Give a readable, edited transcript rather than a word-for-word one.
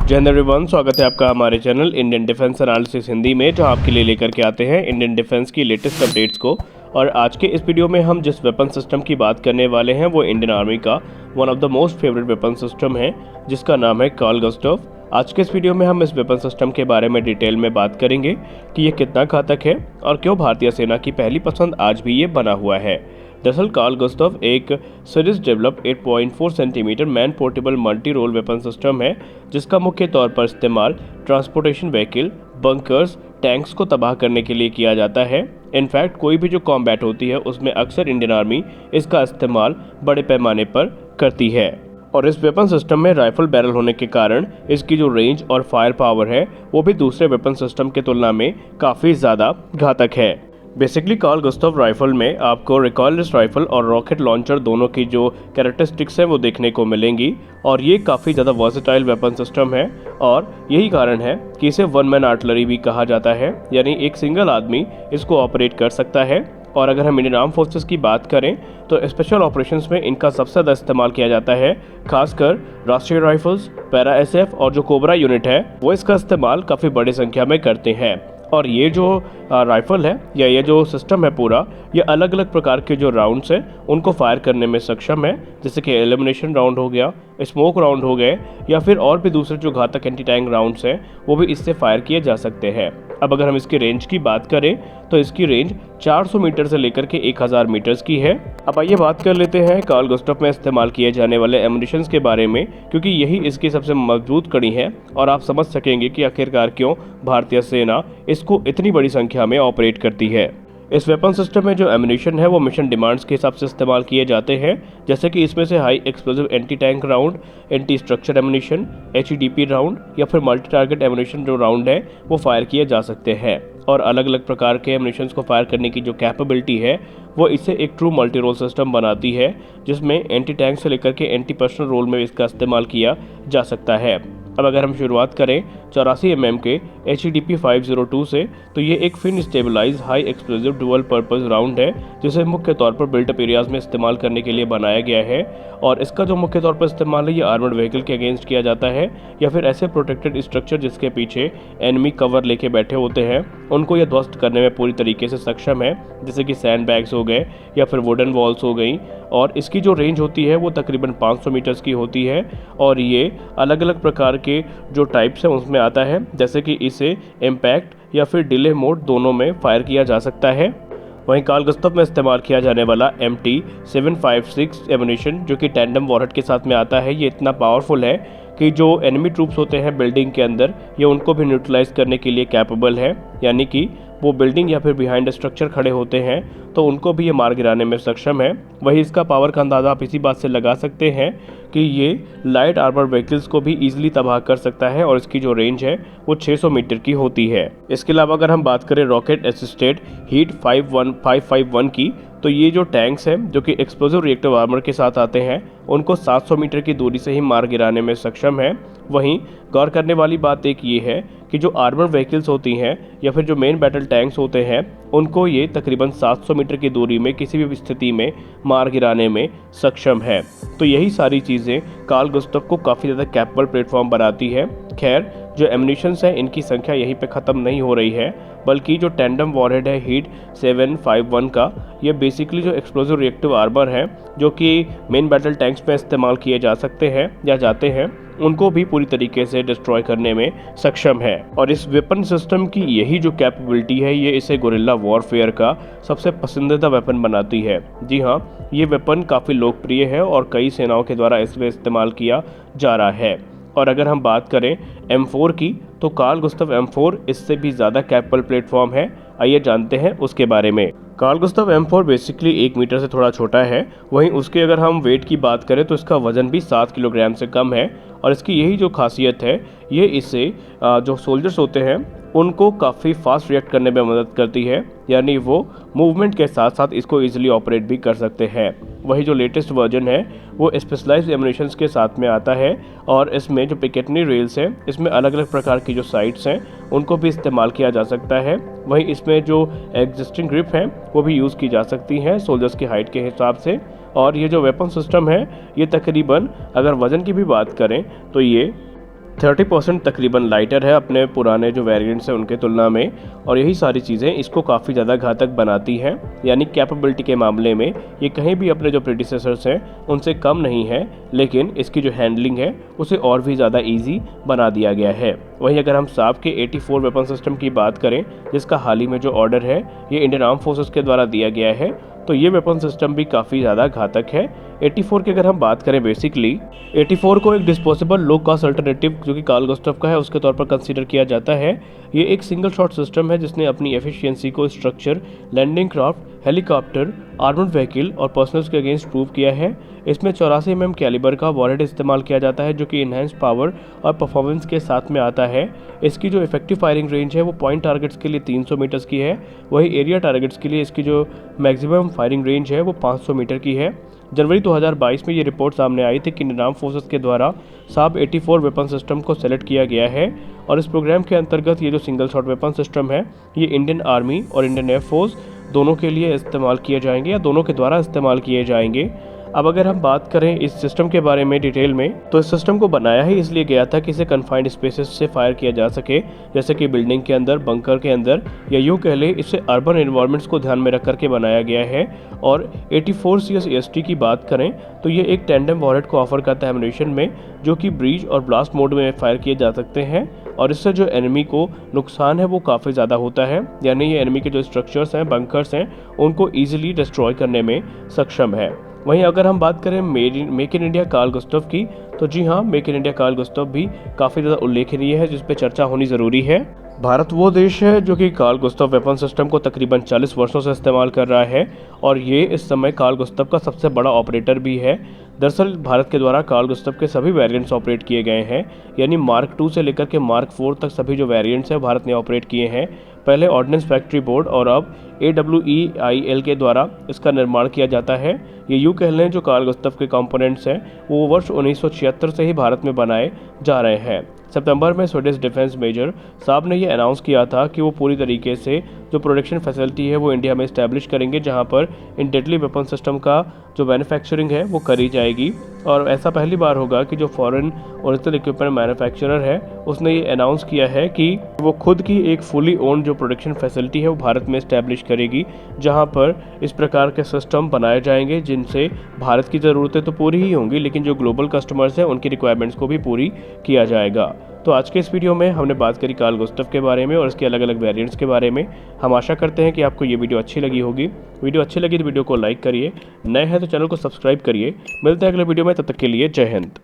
जय हिंद एवरीवन, स्वागत है आपका हमारे channel Indian defence analysis Hindi में, जहां आपके लिए लेकर के आते हैं इंडियन डिफेंस की लेटेस्ट अपडेट्स को। और आज के इस वीडियो में हम जिस वेपन सिस्टम की बात करने वाले हैं वो इंडियन आर्मी का one of the most favourite weapon system है, जिसका नाम है कार्ल गुस्ताव। आज के इस वीडियो में हम इस वेपन सिस्टम के बारे में डिटेल में बात करेंगे कि ये कितना घातक है और क्यों भारतीय सेना की पहली पसंद आज भी ये बना हुआ है। दरअसल कार्ल गुस्ताव एक series developed 8.4 centimetre man portable multi role weapon system है, जिसका मुख्य तौर पर इस्तेमाल ट्रांसपोर्टेशन व्हीकल, बंकर्स, टैंक्स को तबाह करने के लिए किया जाता है। इनफैक्ट कोई भी जो कॉम्बैट होती है उसमें अक्सर इंडियन आर्मी इसका इस्तेमाल बड़े पैमाने पर करती है। और इस वेपन सिस्टम में राइफल बैरल होने के कारण इसकी जो रेंज और फायर पावर है वो भी दूसरे वेपन सिस्टम के तुलना में काफ़ी ज़्यादा घातक है। बेसिकली कार्ल गुस्ताव राइफल में आपको रिकॉइललेस राइफल और रॉकेट लॉन्चर दोनों की जो कैरेक्टरिस्टिक्स हैं वो देखने को मिलेंगी, और ये काफ़ी ज़्यादा वर्सेटाइल वेपन सिस्टम है। और यही कारण है कि इसे वन मैन आर्टिलरी भी कहा जाता है, यानी एक सिंगल आदमी इसको ऑपरेट कर सकता है। और अगर हम इंडियन आर्म फोर्सेस की बात करें तो स्पेशल ऑपरेशंस में इनका सबसे ज़्यादा इस्तेमाल किया जाता है। खासकर राष्ट्रीय राइफल्स, पैरा एसएफ और जो कोबरा यूनिट है वो इसका इस्तेमाल काफ़ी बड़ी संख्या में करते हैं। और ये जो राइफल है या ये जो सिस्टम है पूरा, ये अलग अलग प्रकार के जो राउंड्स हैं उनको फायर करने में सक्षम है, जैसे कि एलिमिनेशन राउंड हो गया, स्मोक राउंड हो गए, या फिर और भी दूसरे जो घातक एंटी टैंक राउंड्स हैं वो भी इससे फायर किए जा सकते हैं। अब अगर हम इसकी रेंज की बात करें तो इसकी रेंज 400 मीटर से लेकर के 1000 मीटर्स की है। अब आइए बात कर लेते हैं कार्ल गुस्ताव में इस्तेमाल किए जाने वाले एमुनिशंस के बारे में, क्योंकि यही इसकी सबसे मजबूत कड़ी है और आप समझ सकेंगे कि आखिरकार क्यों भारतीय सेना इसको इतनी बड़ी संख्या में ऑपरेट करती है। इस वेपन सिस्टम में जो एमुनिशन है वो मिशन डिमांड्स के हिसाब से इस्तेमाल किए जाते हैं, जैसे कि इसमें से high explosive anti tank round, anti structure ammunition, HEDP round या फिर मल्टी टारगेट एमुनिशन जो राउंड है वो फायर किए जा सकते हैं। और अलग अलग प्रकार के एमुनिशन को फायर करने की जो कैपेबिलिटी है वो इसे एक ट्रू मल्टी रोल सिस्टम बनाती है, जिसमें एंटी टैंक से लेकर के एंटी पर्सनल रोल में इसका इस्तेमाल किया जा सकता है। अब अगर हम शुरुआत करें 84 mm के HEDP 502 से, तो ये एक fin stabilise high explosive dual purpose round है, जिसे मुख्य तौर पर बिल्टअप एरियाज में इस्तेमाल करने के लिए बनाया गया है। और इसका जो मुख्य तौर पर इस्तेमाल है ये आर्मर्ड व्हीकल के अगेंस्ट किया जाता है, या फिर ऐसे प्रोटेक्टेड स्ट्रक्चर जिसके पीछे एनिमी कवर लेके बैठे होते हैं उनको ये ध्वस्त करने में पूरी तरीके से सक्षम है, जैसे कि सैंड बैग्स हो गए या फिर वुडन वॉल्स हो गई। और इसकी जो रेंज होती है वो तकरीबन 500 मीटर्स की होती है, और ये अलग अलग प्रकार के जो टाइप्स हैं उसमें आता है, जैसे कि इसे इम्पैक्ट या फिर डिले मोड दोनों में फायर किया जा सकता है। वहीं कार्ल गुस्ताव में इस्तेमाल किया जाने वाला MT756 एमुनिशन, जो कि टैंडम वॉरहेड के साथ में आता है, ये इतना पावरफुल है कि जो एनिमी ट्रूप्स होते हैं बिल्डिंग के अंदर, ये उनको भी न्यूट्रलाइज करने के लिए कैपेबल है, यानी कि वो बिल्डिंग या फिर बिहाइंड स्ट्रक्चर खड़े होते हैं तो उनको भी ये मार गिराने में सक्षम है। वही इसका पावर का अंदाज़ा आप इसी बात से लगा सकते हैं कि ये लाइट आर्मर व्हीकल्स को भी ईजिली तबाह कर सकता है, और इसकी जो रेंज है वो 600 मीटर की होती है। इसके अलावा अगर हम बात करें रॉकेट असिस्टेड हीट 551 की, तो ये जो टैंक्स हैं जो कि एक्सप्लोसिव रिएक्टिव आर्मर के साथ आते हैं उनको 700 मीटर की दूरी से ही मार गिराने में सक्षम है। वहीं गौर करने वाली बात एक ये है कि जो आर्मर व्हीकल्स होती हैं या फिर जो मेन बैटल टैंक्स होते हैं उनको ये तकरीबन 700 मीटर की दूरी में किसी भी स्थिति में मार गिराने में सक्षम है। तो यही सारी चीज़ें कार्ल गुस्ताव को काफ़ी ज़्यादा कैपेबल प्लेटफॉर्म बनाती है। खैर, जो एमुनिशंस हैं इनकी संख्या यहीं पे ख़त्म नहीं हो रही है, बल्कि जो टैंडम वॉरहेड है हीट 751 का, ये बेसिकली जो एक्सप्लोसिव रिएक्टिव आर्मर है जो कि मेन बैटल टैंक्स में इस्तेमाल किए जा सकते हैं या जाते हैं, उनको भी पूरी तरीके से डिस्ट्रॉय करने में सक्षम है। और इस वेपन सिस्टम की यही जो कैपेबिलिटी है ये इसे गुरिल्ला वॉरफेयर का सबसे पसंदीदा वेपन बनाती है। जी हाँ, ये वेपन काफ़ी लोकप्रिय है और कई सेनाओं के द्वारा इसमें इस्तेमाल किया जा रहा है। और अगर हम बात करें M4 की, तो कार्ल गुस्ताव M4 इससे भी ज़्यादा कैपेबल प्लेटफॉर्म है। आइए जानते हैं उसके बारे में। Karl Gustav M4 basically 1 metre से थोड़ा छोटा है। वहीं उसके अगर हम वेट की बात करें तो इसका वजन भी 7 किलोग्राम से कम है, और इसकी यही जो खासियत है ये इससे जो सोल्जर्स होते हैं उनको काफ़ी फास्ट रिएक्ट करने में मदद करती है, यानी वो मूवमेंट के साथ साथ इसको इजीली ऑपरेट भी कर सकते हैं। वही जो लेटेस्ट वर्जन है वो स्पेशलाइज्ड एमुनिशंस के साथ में आता है, और इसमें जो पिकेटनी रेल्स हैं इसमें अलग अलग प्रकार की जो साइट्स हैं उनको भी इस्तेमाल किया जा सकता है। वहीं इसमें जो एग्जिस्टिंग ग्रिप हैं वो भी यूज़ की जा सकती हैं सोल्जर्स की हाइट के हिसाब से। और ये जो वेपन सिस्टम है ये तकरीबन, अगर वज़न की भी बात करें तो ये 30% तकरीबन लाइटर है अपने पुराने जो वेरिएंट्स हैं उनके तुलना में, और यही सारी चीज़ें इसको काफ़ी ज़्यादा घातक बनाती हैं। यानी कैपेबिलिटी के मामले में ये कहीं भी अपने जो प्रेडिसेसर्स हैं उनसे कम नहीं है, लेकिन इसकी जो हैंडलिंग है उसे और भी ज़्यादा ईजी बना दिया गया है। वहीं अगर हम साब के 84 वेपन सिस्टम की बात करें, जिसका हाल ही में जो ऑर्डर है ये इंडियन आर्म फोर्सेस के द्वारा दिया गया है, तो ये वेपन सिस्टम भी काफ़ी ज़्यादा घातक है। 84 की अगर हम बात करें, बेसिकली 84 को एक डिस्पोजेबल लो कॉस्ट अल्टरनेटिव जो कि कार्ल गुस्ताव का है उसके तौर पर कंसीडर किया जाता है। ये एक सिंगल शॉट सिस्टम है जिसने अपनी एफिशिएंसी को structure, landing craft, helicopter, armoured vehicle और पर्सनल्स के अगेंस्ट प्रूव किया है। इसमें 84 mm कैलिबर का वॉरहेड इस्तेमाल किया जाता है जो कि इन्हेंस पावर और परफॉर्मेंस के साथ में आता है। इसकी जो इफेक्टिव फायरिंग रेंज है वो पॉइंट टारगेट्स के लिए 300 मीटर्स की है, वही एरिया टारगेट्स के लिए इसकी जो मैक्सिमम फायरिंग रेंज है वो 500 मीटर की है। जनवरी 2022 में ये रिपोर्ट सामने आई थी कि इंडियन आर्म फोर्सेस के द्वारा साब 84 वेपन सिस्टम को सेलेक्ट किया गया है, और इस प्रोग्राम के अंतर्गत ये जो सिंगल शॉट वेपन सिस्टम है ये इंडियन आर्मी और इंडियन एयरफोर्स दोनों के लिए इस्तेमाल किए जाएंगे या दोनों के द्वारा इस्तेमाल किए जाएंगे। अब अगर हम बात करें इस सिस्टम के बारे में डिटेल में, तो इस सिस्टम को बनाया ही इसलिए गया था कि इसे कन्फाइंड स्पेसेस से फायर किया जा सके, जैसे कि बिल्डिंग के अंदर, बंकर के अंदर, या यूँ कह ले इसे अर्बन एनवायरनमेंट्स को ध्यान में रख करके बनाया गया है। और 84 CS AST की बात करें तो ये एक टैंडम वॉरहेड को ऑफर करता है एमुनेशन में, जो कि ब्रीच और ब्लास्ट मोड में फायर किए जा सकते हैं, और इससे जो एनिमी को नुकसान है वो काफ़ी ज़्यादा होता है। यानी ये एनिमी के जो स्ट्रक्चर्स हैं, बंकर्स हैं, उनको ईजिली डिस्ट्रॉय करने में सक्षम है। वहीं अगर हम बात करें make in India Carl Gustaf की, तो जी हाँ, make in India Carl Gustaf भी काफ़ी ज़्यादा उल्लेखनीय है, जिस पे चर्चा होनी ज़रूरी है। भारत वो देश है जो कि कार्ल गुस्ताव वेपन सिस्टम को तकरीबन 40 वर्षों से इस्तेमाल कर रहा है, और ये इस समय कार्ल गुस्ताव का सबसे बड़ा ऑपरेटर भी है। दरअसल भारत के द्वारा कार्ल गुस्ताव के सभी वेरिएंट्स ऑपरेट किए गए हैं, यानी मार्क 2 से लेकर के मार्क 4 तक सभी जो वेरिएंट्स हैं भारत ने ऑपरेट किए हैं। पहले ऑर्डिनेंस फैक्ट्री बोर्ड और अब AWEIL के द्वारा इसका निर्माण किया जाता है। ये यूँ कह लें जो कार्ल गुस्ताव के कंपोनेंट्स हैं वो वर्ष 1976 से ही भारत में बनाए जा रहे हैं। सितंबर में स्वीडिश डिफेंस मेजर साहब ने ये अनाउंस किया था कि वो पूरी तरीके से जो प्रोडक्शन फैसिलिटी है वो इंडिया में इस्टेब्लिश करेंगे, जहां पर इन डेडली वेपन सिस्टम का जो मैन्युफैक्चरिंग है वो करी जाएगी। और ऐसा पहली बार होगा कि जो फॉरेन ओरिजिनल इक्विपमेंट मैन्युफैक्चरर है उसने ये अनाउंस किया है कि वो खुद की एक फुली ओन जो प्रोडक्शन फैसिलिटी है वो भारत में इस्टेब्लिश करेगी, जहां पर इस प्रकार के सिस्टम बनाए जाएंगे जिनसे भारत की ज़रूरतें तो पूरी ही होंगी, लेकिन जो ग्लोबल कस्टमर्स हैं उनकी रिक्वायरमेंट्स को भी पूरी किया जाएगा। तो आज के इस वीडियो में हमने बात करी कार्ल गुस्ताव के बारे में और इसके अलग अलग वेरिएंट्स के बारे में। हम आशा करते हैं कि आपको ये वीडियो अच्छी लगी होगी। वीडियो अच्छी लगी तो वीडियो को लाइक करिए, नए हैं तो चैनल को सब्सक्राइब करिए। मिलते हैं अगले वीडियो में, तब तक के लिए जय हिंद।